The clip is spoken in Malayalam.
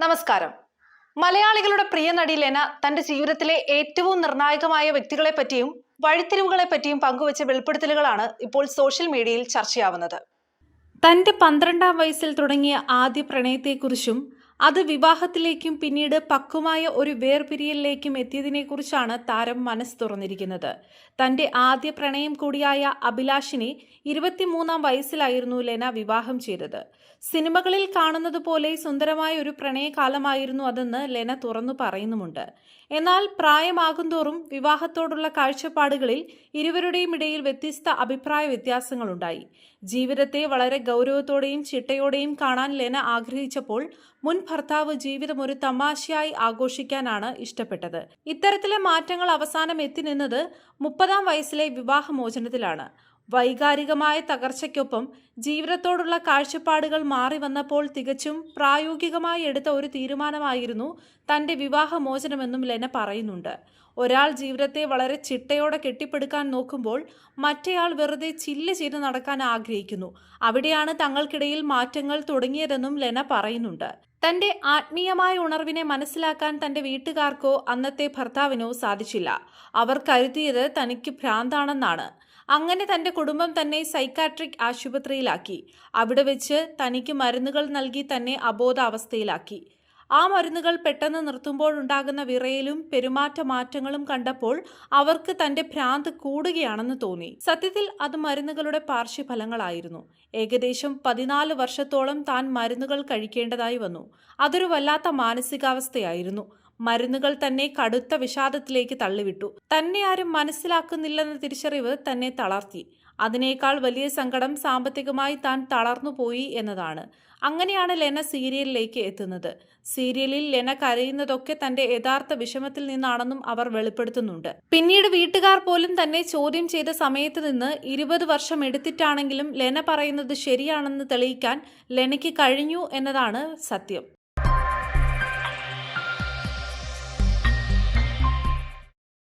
നമസ്കാരം. മലയാളികളുടെ പ്രിയ നടി ലെന തന്റെ ജീവിതത്തിലെ ഏറ്റവും നിർണായകമായ വ്യക്തികളെ പറ്റിയും വഴിത്തിരിവുകളെ പറ്റിയും പങ്കുവച്ച വെളിപ്പെടുത്തലുകളാണ് ഇപ്പോൾ സോഷ്യൽ മീഡിയയിൽ ചർച്ചയാവുന്നത്. തന്റെ 12-ാം വയസ്സിൽ തുടങ്ങിയ ആദ്യ പ്രണയത്തെക്കുറിച്ചും അത് വിവാഹത്തിലേക്കും പിന്നീട് പക്വമായ ഒരു വേർപിരിയലിലേക്കും എത്തിയതിനെക്കുറിച്ചാണ് താരം മനസ്സ് തുറന്നിരിക്കുന്നത്. തന്റെ ആദ്യ പ്രണയം കൂടിയായ അഭിലാഷിനെ 23-ാം വയസ്സിലായിരുന്നു ലെന വിവാഹം ചെയ്തത്. സിനിമകളിൽ കാണുന്നത് പോലെ സുന്ദരമായ ഒരു പ്രണയകാലമായിരുന്നു അതെന്ന് ലെന തുറന്നു പറയുന്നുമുണ്ട്. എന്നാൽ പ്രായമാകുന്തോറും വിവാഹത്തോടുള്ള കാഴ്ചപ്പാടുകളിൽ ഇരുവരുടെയും ഇടയിൽ വ്യത്യസ്ത അഭിപ്രായ വ്യത്യാസങ്ങളുണ്ടായി. ജീവിതത്തെ വളരെ ഗൗരവത്തോടെയും ചിട്ടയോടെയും കാണാൻ ലെന ആഗ്രഹിച്ചപ്പോൾ മുൻ ഭർത്താവ് ജീവിതം ഒരു തമാശയായി ആഘോഷിക്കാനാണ് ഇഷ്ടപ്പെട്ടത്. ഇത്തരത്തിലെ മാറ്റങ്ങൾ അവസാനം എത്തിനിന്നത് 30-ാം വയസ്സിലെ വിവാഹമോചനത്തിലാണ്. വൈകാരികമായ തകർച്ചയ്ക്കൊപ്പം ജീവിതത്തോടുള്ള കാഴ്ചപ്പാടുകൾ മാറി വന്നപ്പോൾ തികച്ചും പ്രായോഗികമായി എടുത്ത ഒരു തീരുമാനമായിരുന്നു തന്റെ വിവാഹമോചനമെന്നും ലെന പറയുന്നുണ്ട്. ഒരാൾ ജീവിതത്തെ വളരെ ചിട്ടയോടെ കെട്ടിപ്പടുക്കാൻ നോക്കുമ്പോൾ മറ്റേയാൾ വെറുതെ ചില്ല് ചെയ്ത് നടക്കാൻ ആഗ്രഹിക്കുന്നു. അവിടെയാണ് തങ്ങൾക്കിടയിൽ മാറ്റങ്ങൾ തുടങ്ങിയതെന്നും ലെന പറയുന്നുണ്ട്. തന്റെ ആത്മീയമായ ഉണർവിനെ മനസ്സിലാക്കാൻ തന്റെ വീട്ടുകാർക്കോ അന്നത്തെ ഭർത്താവിനോ സാധിച്ചില്ല. അവർ കരുതിയത് തനിക്ക് ഭ്രാന്താണെന്നാണ്. അങ്ങനെ തന്റെ കുടുംബം തന്നെ സൈക്കാട്രിക് ആശുപത്രിയിലാക്കി. അവിടെ വെച്ച് തനിക്ക് മരുന്നുകൾ നൽകി തന്നെ അബോധാവസ്ഥയിലാക്കി. ആ മരുന്നുകൾ പെട്ടെന്ന് നിർത്തുമ്പോഴുണ്ടാകുന്ന വിറയലും പെരുമാറ്റ മാറ്റങ്ങളും കണ്ടപ്പോൾ അവർക്ക് തന്റെ ഭ്രാന്ത് കൂടുകയാണെന്ന് തോന്നി. സത്യത്തിൽ അത് മരുന്നുകളുടെ പാർശ്വഫലങ്ങളായിരുന്നു. ഏകദേശം 14 വർഷത്തോളം താൻ മരുന്നുകൾ കഴിക്കേണ്ടതായി വന്നു. അതൊരു വല്ലാത്ത മാനസികാവസ്ഥയായിരുന്നു. മരുന്നുകൾ തന്നെ കടുത്ത വിഷാദത്തിലേക്ക് തള്ളിവിട്ടു. തന്നെ ആരും മനസ്സിലാക്കുന്നില്ലെന്ന തിരിച്ചറിവ് തന്നെ തളർത്തി. അതിനേക്കാൾ വലിയ സങ്കടം സാമ്പത്തികമായി താൻ തളർന്നുപോയി എന്നതാണ്. അങ്ങനെയാണ് ലെന സീരിയലിലേക്ക് എത്തുന്നത്. സീരിയലിൽ ലെന കരയുന്നതൊക്കെ തന്റെ യഥാർത്ഥ വിഷമത്തിൽ നിന്നാണെന്നും അവർ വെളിപ്പെടുത്തുന്നുണ്ട്. പിന്നീട് വീട്ടുകാർ പോലും തന്നെ ചോദ്യം ചെയ്ത സമയത്ത് നിന്ന് 20 വർഷം എടുത്തിട്ടാണെങ്കിലും ലെന പറയുന്നത് ശരിയാണെന്ന് തെളിയിക്കാൻ ലെനയ്ക്ക് കഴിഞ്ഞു എന്നതാണ് സത്യം.